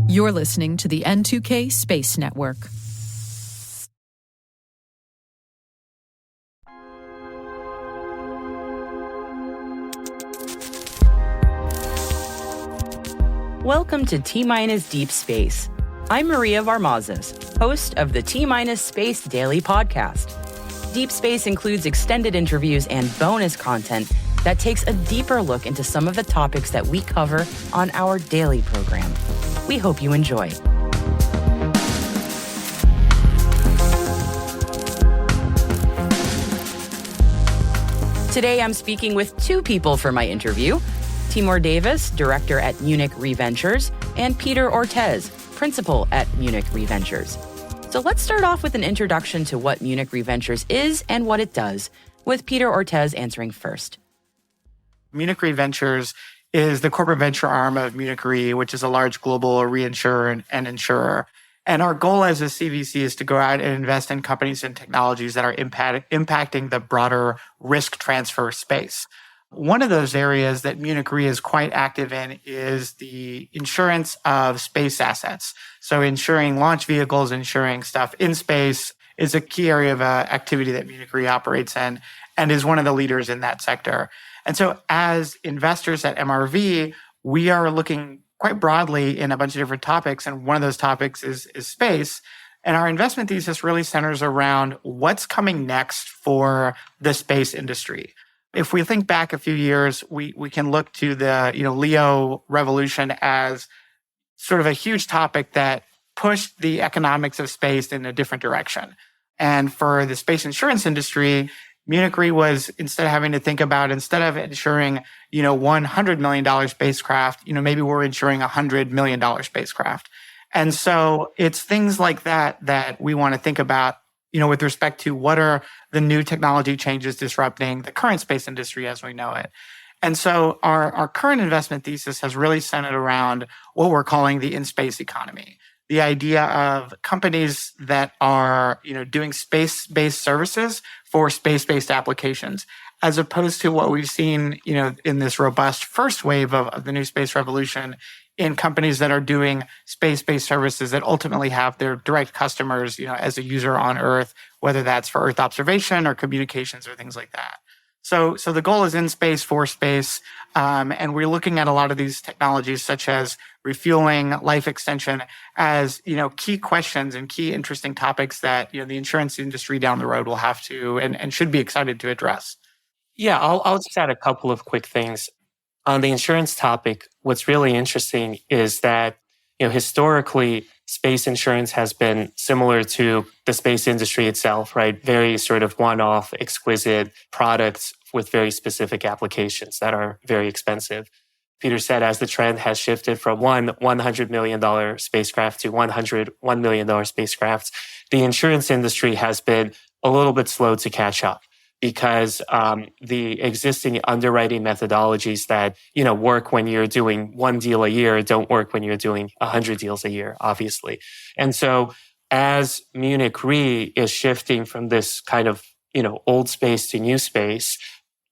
You're listening to the N2K Space Network. Welcome to T-Minus Deep Space. I'm Maria Varmazes, host of the T-Minus Space Daily Podcast. Deep Space includes extended interviews and bonus content that takes a deeper look into some of the topics that we cover on our daily program. We hope you enjoy. Today, I'm speaking with two people for my interview: Timur Davis, director at Munich Re Ventures, and Peter Ortez, principal at Munich Re Ventures. So let's start off with an introduction to what Munich Re Ventures is and what it does, with Peter Ortez answering first. Munich Re Ventures is the corporate venture arm of Munich Re, which is a large global reinsurer and insurer. And our goal as a CVC is to go out and invest in companies and technologies that are impacting the broader risk transfer space. One of those areas that Munich Re is quite active in is the insurance of space assets. So insuring launch vehicles, insuring stuff in space is a key area of activity that Munich Re operates in and is one of the leaders in that sector. And so as investors at MRV, we are looking quite broadly in a bunch of different topics. And one of those topics is space. And our investment thesis really centers around what's coming next for the space industry. If we think back a few years, we can look to the LEO revolution as sort of a huge topic that pushed the economics of space in a different direction. And for the space insurance industry, Munich Re was, instead of insuring, $100 million spacecraft, maybe we're insuring $100 million spacecraft. And so it's things like that we want to think about, with respect to what are the new technology changes disrupting the current space industry as we know it. And so our current investment thesis has really centered around what we're calling the in-space economy. The idea of companies that are, doing space-based services for space-based applications, as opposed to what we've seen, in this robust first wave of the new space revolution in companies that are doing space-based services that ultimately have their direct customers, as a user on Earth, whether that's for Earth observation or communications or things like that. So the goal is in space for space, and we're looking at a lot of these technologies, such as refueling, life extension, as key questions and key interesting topics that the insurance industry down the road will have to and should be excited to address. Yeah, I'll just add a couple of quick things. On the insurance topic, what's really interesting is that, historically, space insurance has been similar to the space industry itself, right? Very sort of one-off, exquisite products with very specific applications that are very expensive. Peter said, as the trend has shifted from $100 million spacecraft to $101 million spacecraft, the insurance industry has been a little bit slow to catch up, because the existing underwriting methodologies that work when you're doing one deal a year don't work when you're doing 100 deals a year, obviously. And so as Munich Re is shifting from this kind of old space to new space,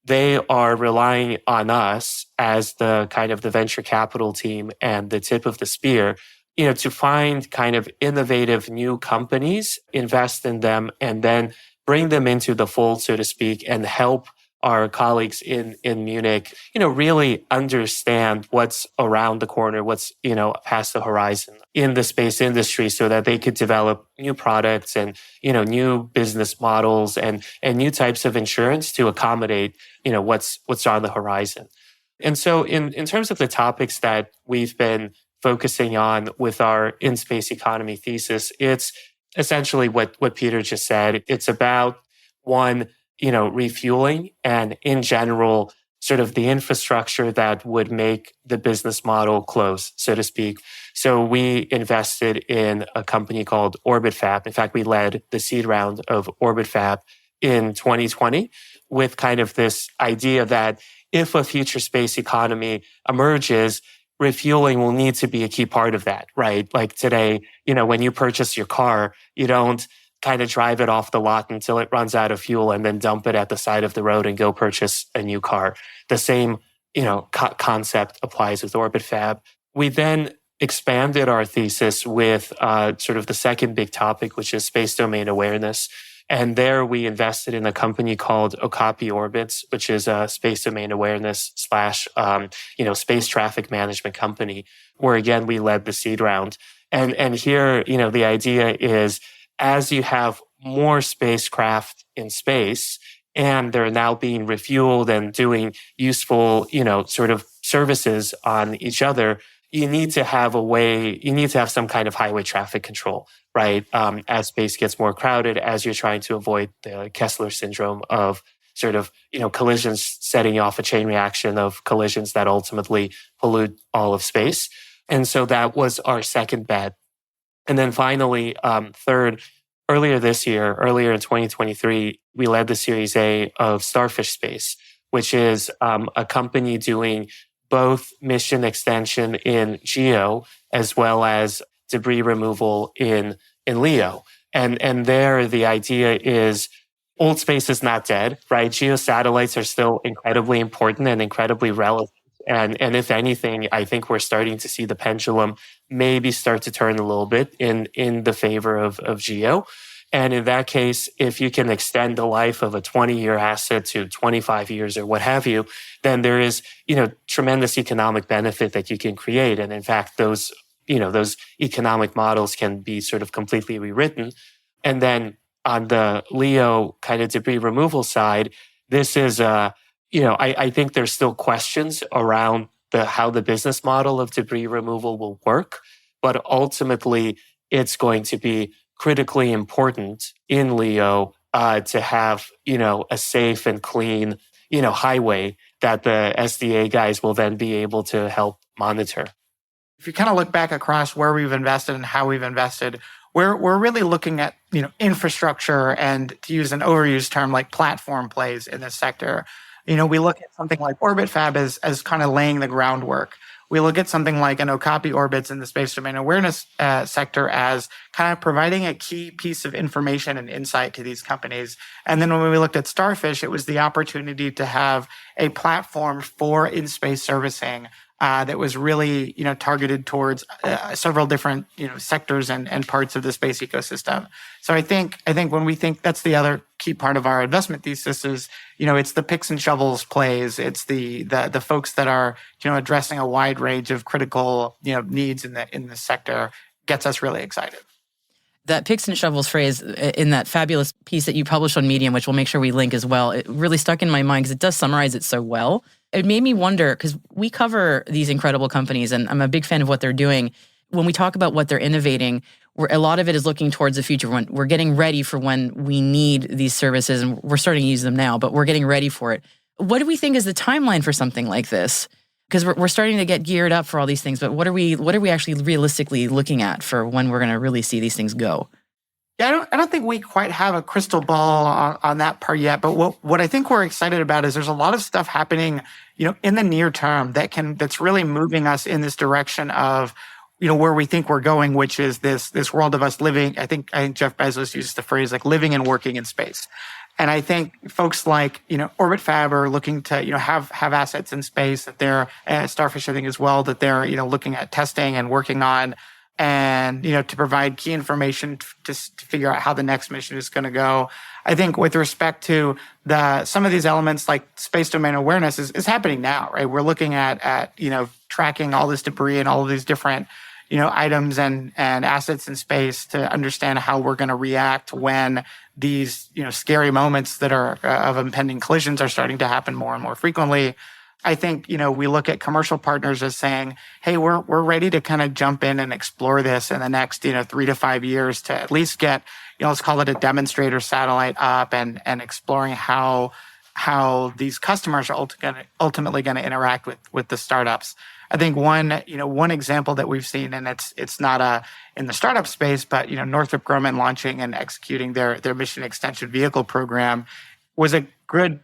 they are relying on us as the kind of the venture capital team and the tip of the spear, to find kind of innovative new companies, invest in them, and then bring them into the fold, so to speak, and help our colleagues in Munich, really understand what's around the corner, what's, past the horizon in the space industry, so that they could develop new products and, new business models and new types of insurance to accommodate, what's on the horizon. And so in terms of the topics that we've been focusing on with our in-space economy thesis, it's essentially what Peter just said. It's about, one, refueling, and in general, sort of the infrastructure that would make the business model close, so to speak. So we invested in a company called OrbitFab. In fact, we led the seed round of OrbitFab in 2020 with kind of this idea that if a future space economy emerges, refueling will need to be a key part of that, right? Like today, when you purchase your car, you don't kind of drive it off the lot until it runs out of fuel and then dump it at the side of the road and go purchase a new car. The same, concept applies with OrbitFab. We then expanded our thesis with sort of the second big topic, which is space domain awareness. And there we invested in a company called Okapi Orbits, which is a space domain awareness / space traffic management company, where again, we led the seed round. And here, the idea is as you have more spacecraft in space and they're now being refueled and doing useful, sort of services on each other, you need to have some kind of highway traffic control, right? As space gets more crowded, as you're trying to avoid the Kessler syndrome of sort of, collisions setting off a chain reaction of collisions that ultimately pollute all of space. And so that was our second bet. And then finally, third, earlier in 2023, we led the Series A of Starfish Space, which is a company doing both mission extension in GEO as well as debris removal in LEO. And there, the idea is old space is not dead, right? GEO satellites are still incredibly important and incredibly relevant. And if anything, I think we're starting to see the pendulum maybe start to turn a little bit in the favor of GEO. And in that case, if you can extend the life of a 20-year asset to 25 years or what have you, then there is, tremendous economic benefit that you can create. And in fact, those economic models can be sort of completely rewritten. And then on the LEO kind of debris removal side, this is, I think there's still questions around how the business model of debris removal will work. But ultimately, it's going to be critically important in LEO to have, a safe and clean, highway that the SDA guys will then be able to help monitor. If you kind of look back across where we've invested and how we've invested, we're really looking at, infrastructure and, to use an overused term, like platform plays in this sector. We look at something like Orbit Fab as kind of laying the groundwork. We look at something like an Okapi Orbits in the space domain awareness sector as kind of providing a key piece of information and insight to these companies. And then when we looked at Starfish, it was the opportunity to have a platform for in-space servicing that was really, targeted towards several different, sectors and parts of the space ecosystem. So I think when we think that's the other key part of our investment thesis is, it's the picks and shovels plays. It's the folks that are, addressing a wide range of critical, needs in the sector gets us really excited. That picks and shovels phrase in that fabulous piece that you published on Medium, which we'll make sure we link as well, it really stuck in my mind because it does summarize it so well. It made me wonder, because we cover these incredible companies, and I'm a big fan of what they're doing. When we talk about what they're innovating, a lot of it is looking towards the future. When we're getting ready for when we need these services, and we're starting to use them now, but we're getting ready for it. What do we think is the timeline for something like this? Because we're starting to get geared up for all these things, but what are we actually realistically looking at for when we're going to really see these things go? Yeah, I don't think we quite have a crystal ball on that part yet. But what I think we're excited about is there's a lot of stuff happening, in the near term that's really moving us in this direction of, where we think we're going, which is this world of us living. I think Jeff Bezos uses the phrase like living and working in space. And I think folks like, Orbit Fab are looking to, have assets in space that they're, Starfish, I think as well, that they're, looking at testing and working on. And, to provide key information to figure out how the next mission is going to go. I think with respect to some of these elements like space domain awareness is happening now, right? We're looking at tracking all this debris and all of these different, items and assets in space to understand how we're going to react when these, scary moments that are of impending collisions are starting to happen more and more frequently. I think, we look at commercial partners as saying, hey, we're ready to kind of jump in and explore this in the next, 3 to 5 years to at least get, let's call it a demonstrator satellite up and exploring how these customers are ultimately going to interact with the startups. I think one example that we've seen, and it's not in the startup space, but, Northrop Grumman launching and executing their mission extension vehicle program was a good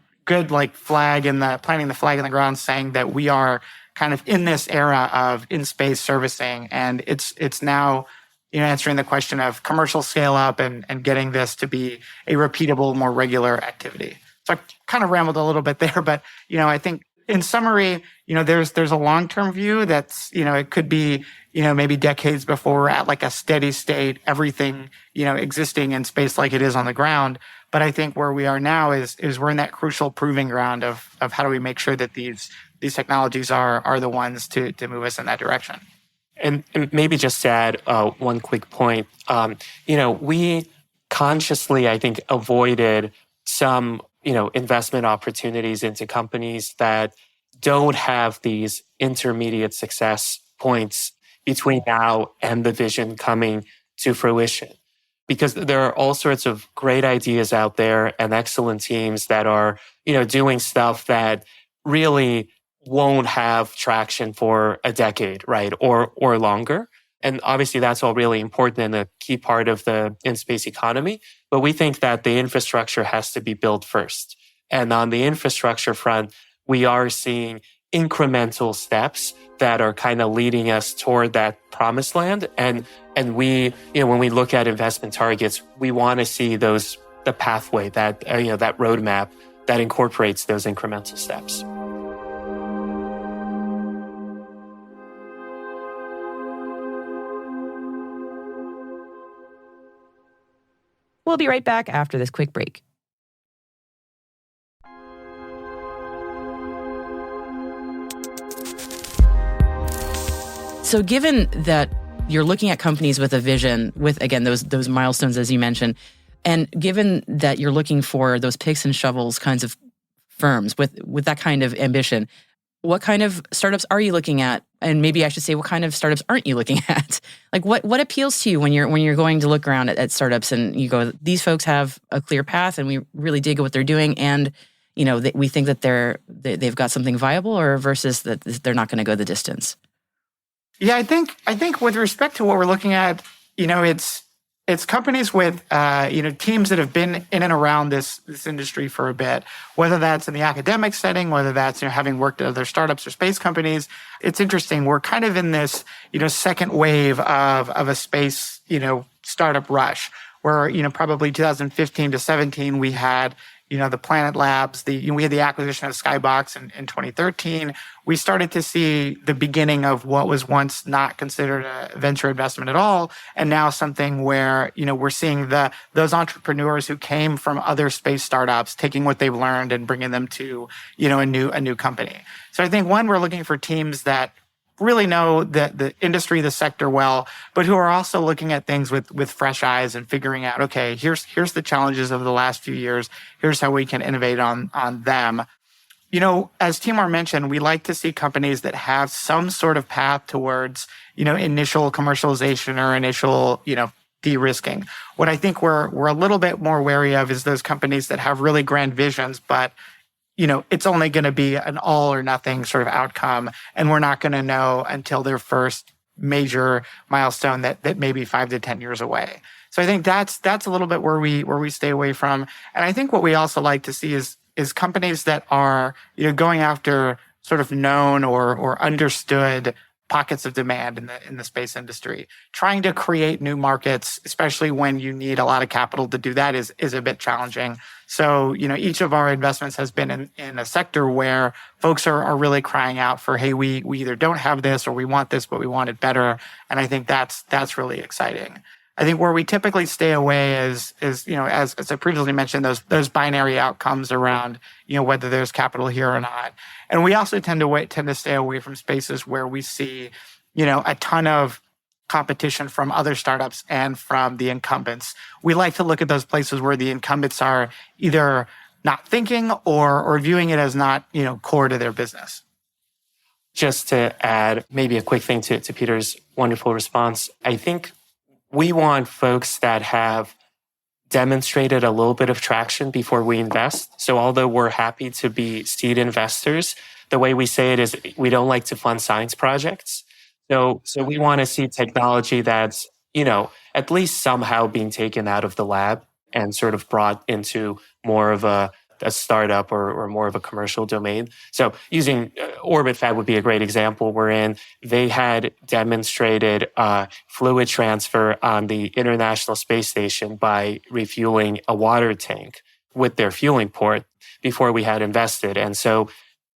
like planting the flag in the ground, saying that we are kind of in this era of in-space servicing, and it's now answering the question of commercial scale up and getting this to be a repeatable, more regular activity. So I kind of rambled a little bit there, but I think in summary, there's a long-term view that's, it could be, maybe decades before we're at like a steady state, everything, existing in space like it is on the ground. But I think where we are now is we're in that crucial proving ground of how do we make sure that these technologies are the ones to move us in that direction. And maybe just to add one quick point, we consciously, I think, avoided some, investment opportunities into companies that don't have these intermediate success points between now and the vision coming to fruition. Because there are all sorts of great ideas out there and excellent teams that are, doing stuff that really won't have traction for a decade, right? Or longer. And obviously that's all really important and a key part of the in-space economy. But we think that the infrastructure has to be built first. And on the infrastructure front, we are seeing incremental steps that are kind of leading us toward that promised land. And we, when we look at investment targets, we want to see the pathway, that roadmap that incorporates those incremental steps. We'll be right back after this quick break. So given that you're looking at companies with a vision, with, again, those milestones, as you mentioned, and given that you're looking for those picks and shovels kinds of firms with that kind of ambition, what kind of startups are you looking at? And maybe I should say, what kind of startups aren't you looking at? Like what appeals to you when you're going to look around at startups and you go, these folks have a clear path and we really dig what they're doing, and we think that they've got something viable, or versus that they're not going to go the distance? Yeah, I think with respect to what we're looking at, it's companies with teams that have been in and around this industry for a bit, whether that's in the academic setting, whether that's having worked at other startups or space companies. It's interesting. We're kind of in this second wave of a space startup rush, where probably 2015 to 17 we had the Planet Labs, we had the acquisition of Skybox in 2013. We started to see the beginning of what was once not considered a venture investment at all, and now something where we're seeing those entrepreneurs who came from other space startups taking what they've learned and bringing them to a new company. So I think we're looking for teams that really know the industry, the sector well, but who are also looking at things with fresh eyes and figuring out, okay, here's the challenges of the last few years. Here's how we can innovate on them. As Timur mentioned, we like to see companies that have some sort of path towards, initial commercialization or initial, de-risking. What I think we're a little bit more wary of is those companies that have really grand visions, but it's only going to be an all or nothing sort of outcome, and we're not going to know until their first major milestone that may be 5 to 10 years away. So I think that's a little bit where we stay away from. And I think what we also like to see is companies that are going after sort of known or understood pockets of demand in the space industry. Trying to create new markets, especially when you need a lot of capital to do that, is a bit challenging. So, each of our investments has been in a sector where folks are really crying out for, hey, we either don't have this or we want this, but we want it better. And I think that's really exciting. I think where we typically stay away is as I previously mentioned, those binary outcomes around, whether there's capital here or not. And we also tend to stay away from spaces where we see, a ton of competition from other startups and from the incumbents. We like to look at those places where the incumbents are either not thinking or viewing it as not, core to their business. Just to add maybe a quick thing to Peter's wonderful response, I think we want folks that have demonstrated a little bit of traction before we invest. So although we're happy to be seed investors, the way we say it is we don't like to fund science projects. So we want to see technology that's, at least somehow being taken out of the lab and sort of brought into more of a startup or more of a commercial domain. So using OrbitFab would be a great example wherein they had demonstrated fluid transfer on the International Space Station by refueling a water tank with their fueling port before we had invested. And so,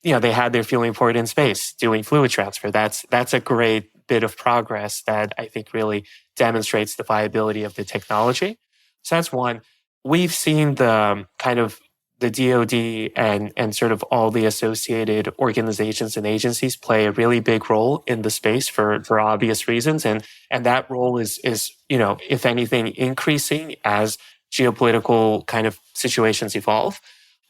they had their fueling port in space doing fluid transfer. That's a great bit of progress that I think really demonstrates the viability of the technology. So that's one. We've seen the kind of the DoD and sort of all the associated organizations and agencies play a really big role in the space for obvious reasons. And that role is, if anything, increasing as geopolitical kind of situations evolve.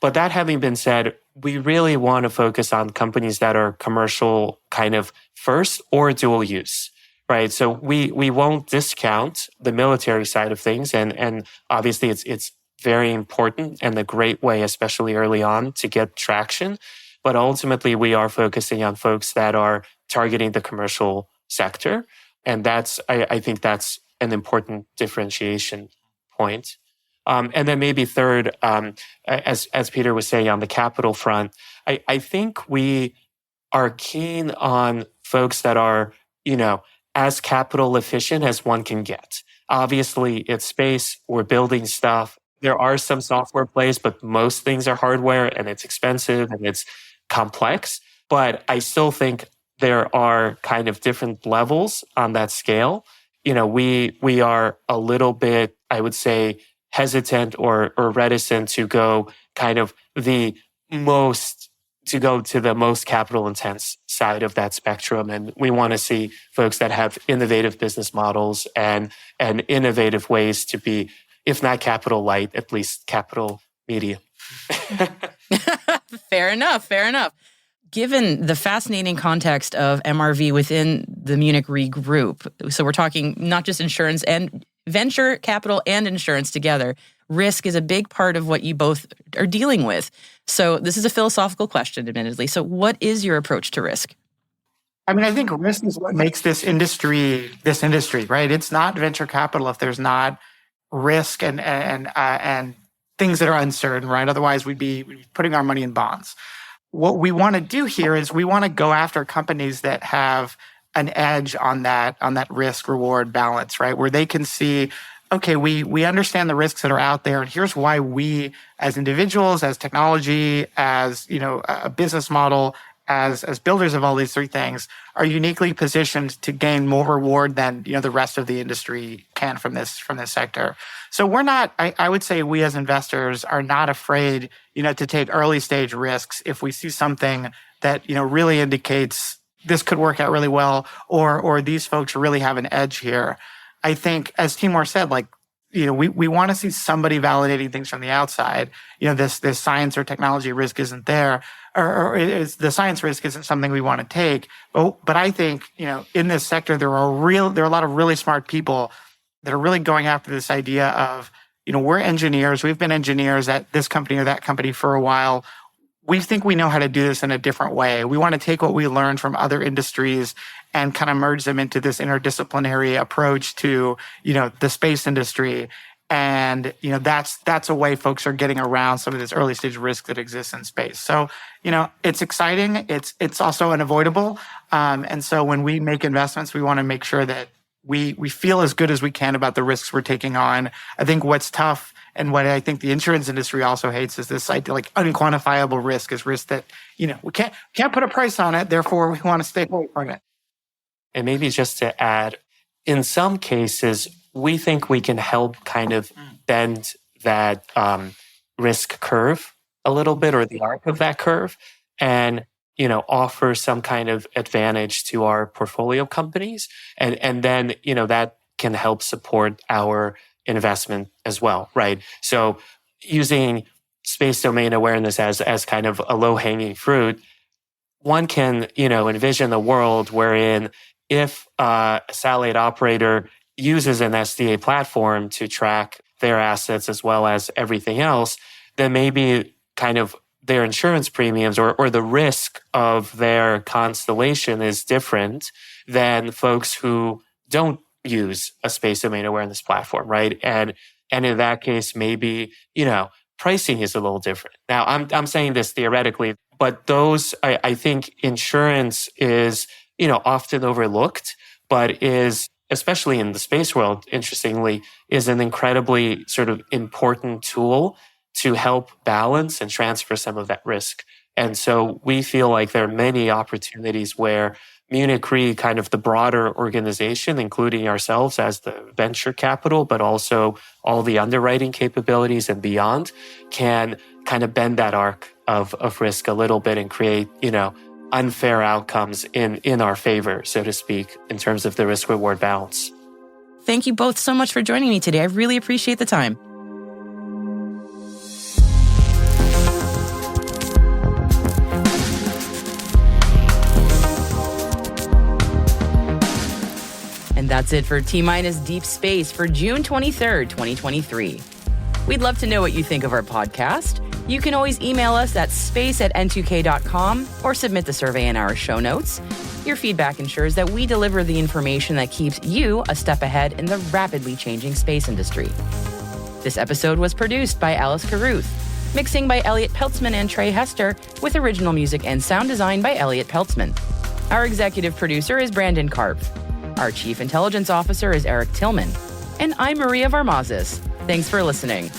But that having been said, we really want to focus on companies that are commercial kind of first or dual use, right? So we won't discount the military side of things. And obviously it's very important and a great way, especially early on, to get traction. But ultimately, we are focusing on folks that are targeting the commercial sector. And I think that's an important differentiation point. And then maybe third, as Peter was saying on the capital front, I think we are keen on folks that are, as capital efficient as one can get. Obviously, it's space, we're building stuff. There are some software plays, but most things are hardware and it's expensive and it's complex. But I still think there are kind of different levels on that scale. We are a little bit, I would say, hesitant or reticent to go kind of to the most capital intense side of that spectrum. And we want to see folks that have innovative business models and innovative ways to be, if not capital light, at least capital medium. Fair enough. Given the fascinating context of MRV within the Munich Re group, so we're talking not just insurance and venture capital and insurance together, risk is a big part of what you both are dealing with. So this is a philosophical question, admittedly. So what is your approach to risk? I mean, I think risk is what makes this industry, right? It's not venture capital if there's not risk and things that are uncertain, right? Otherwise, we'd be putting our money in bonds. What we want to do here is we want to go after companies that have an edge on that risk-reward balance, right? Where they can see, okay, we understand the risks that are out there, and here's why we, as individuals, as technology, as a business model, as builders of all these three things, are uniquely positioned to gain more reward than the rest of the industry can from this sector. So we're not. I would say we as investors are not afraid, to take early stage risks if we see something that really indicates this could work out really well, or these folks really have an edge here. I think, as Timur said, we want to see somebody validating things from the outside. This science or technology risk isn't there, or the science risk isn't something we want to take. But I think in this sector there are a lot of really smart people that are really going after this idea of we're engineers. We've been engineers at this company or that company for a while. We think we know how to do this in a different way. We want to take what we learned from other industries and kind of merge them into this interdisciplinary approach to, the space industry. And, that's a way folks are getting around some of this early stage risk that exists in space. So, it's exciting. It's also unavoidable. And so when we make investments, we want to make sure that we feel as good as we can about the risks we're taking on. I think what's tough and what I think the insurance industry also hates is this idea, unquantifiable risk is risk that, we can't put a price on it. Therefore, we want to stay away from it. And maybe just to add, in some cases, we think we can help kind of bend that risk curve a little bit, or the arc of that curve, and offer some kind of advantage to our portfolio companies, and then that can help support our investment as well, right? So using space domain awareness as kind of a low-hanging fruit, one can envision a world wherein if a satellite operator uses an SDA platform to track their assets as well as everything else, then maybe kind of their insurance premiums or the risk of their constellation is different than folks who don't use a space domain awareness platform, right? And in that case, maybe, pricing is a little different. Now, I'm saying this theoretically, but I think insurance is, often overlooked, but is, especially in the space world, interestingly, is an incredibly sort of important tool to help balance and transfer some of that risk. And so we feel like there are many opportunities where Munich Re, kind of the broader organization, including ourselves as the venture capital, but also all the underwriting capabilities and beyond, can kind of bend that arc of risk a little bit and create, unfair outcomes in our favor, so to speak, in terms of the risk-reward balance. Thank you both so much for joining me today. I really appreciate the time. And that's it for T-Minus Deep Space for June 23rd, 2023. We'd love to know what you think of our podcast. You can always email us at space@n2k.com or submit the survey in our show notes. Your feedback ensures that we deliver the information that keeps you a step ahead in the rapidly changing space industry. This episode was produced by Alice Carruth, mixing by Elliot Peltzman and Trey Hester, with original music and sound design by Elliot Peltzman. Our executive producer is Brandon Karpf. Our chief intelligence officer is Eric Tillman. And I'm Maria Varmazes. Thanks for listening.